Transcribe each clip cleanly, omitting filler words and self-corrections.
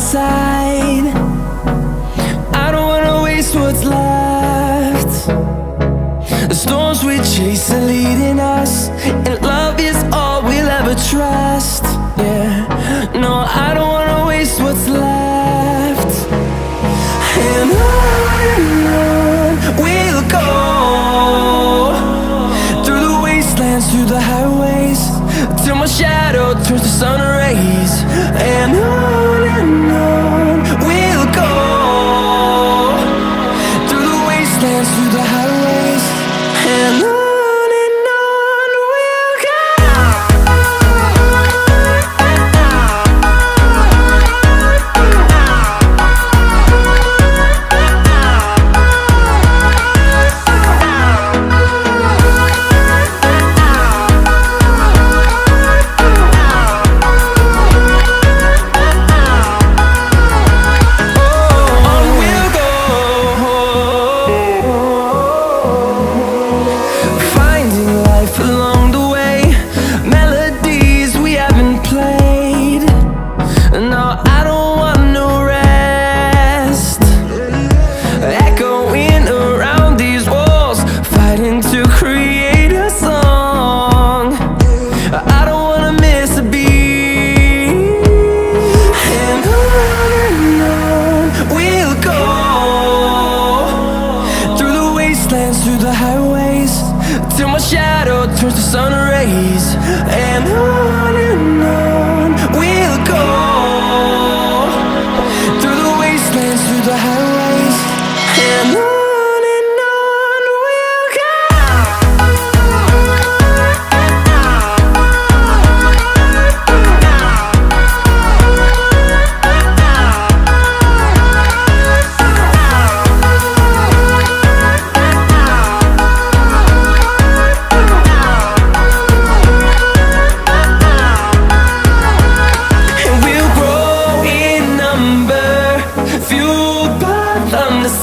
side. I don't wanna waste what's left. The storms we chase are leading us, and love is all we'll ever trust. Yeah, no, I don't wanna waste what's left. And on we'll go, through the wastelands, through the highways, till my shadow turns to sun rays. And on we'll go, through the wastelands, through the highways, and on we'll go. Through the highways, till my shadow turns to sun rays. And on we'll go, through the wastelands, through the highways, and on we'll go.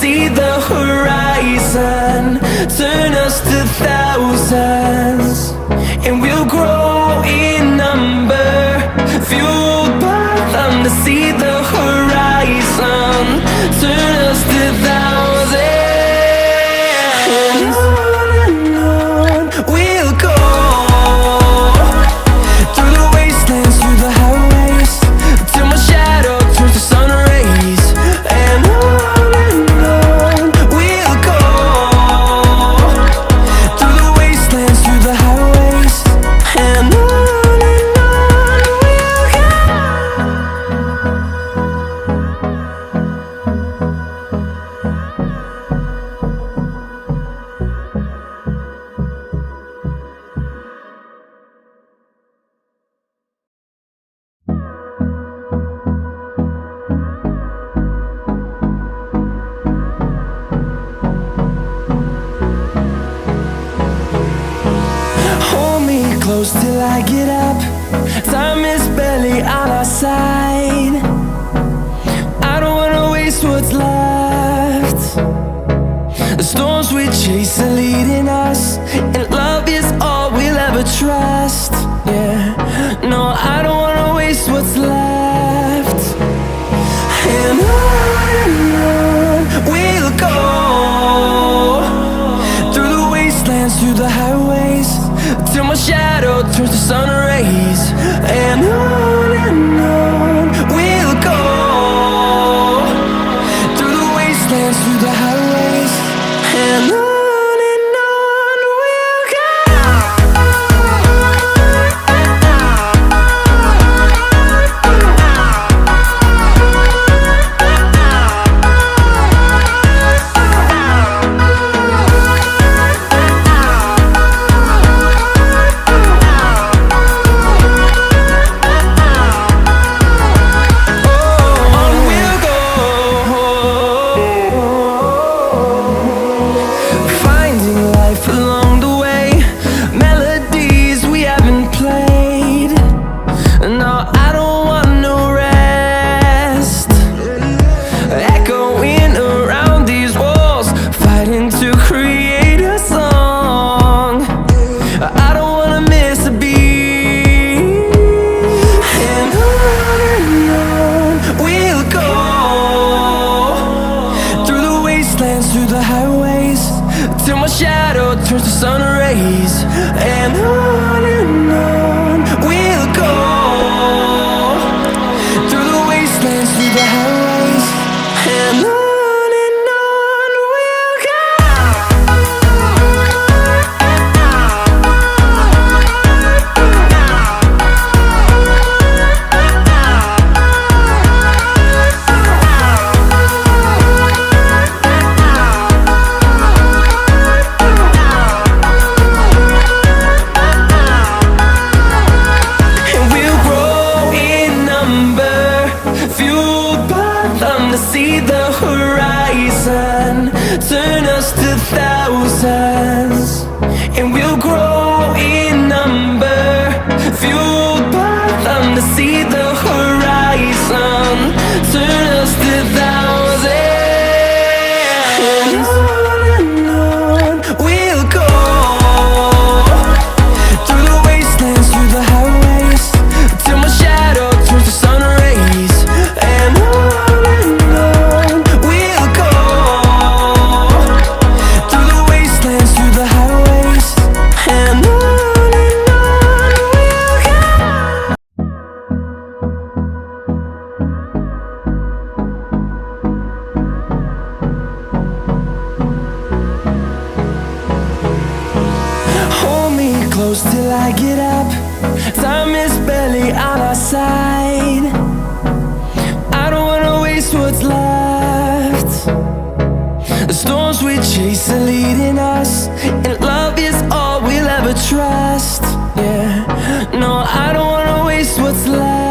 See the horizon, turn us to thousands, and we'll grow in number, fueled by them. To see the horizon, turn us to thousands, and on we'll go, through the wastelands, through the highways, till my shadow turns to sun rays. And close till I get up. Time is barely on our side. I don't wanna waste what's left. The storms we chase are leading us, and love is all we'll ever trust. Yeah, no, I don't wanna waste what's left. And on we'll go, through the wastelands, through the highways, till my shadow turns to sun rays. And on we'll go, through the wastelands, through the highways, and on we'll go. fueled by them to see the horizon, turn us to thousands, and we'll grow in number. Fueled by them to see the horizon, turn us to thousands, and on we'll go, through the wastelands, through the highways, till my shadow turns to sun rays. And on we'll go, through the wastelands, through the highways, and on we'll go. Hold me close till I get up. Time is barely on our side. I don't wanna waste what's left. The storms we chase are leading us, and love is all we'll ever trust. Yeah, no, I don't wanna waste what's left.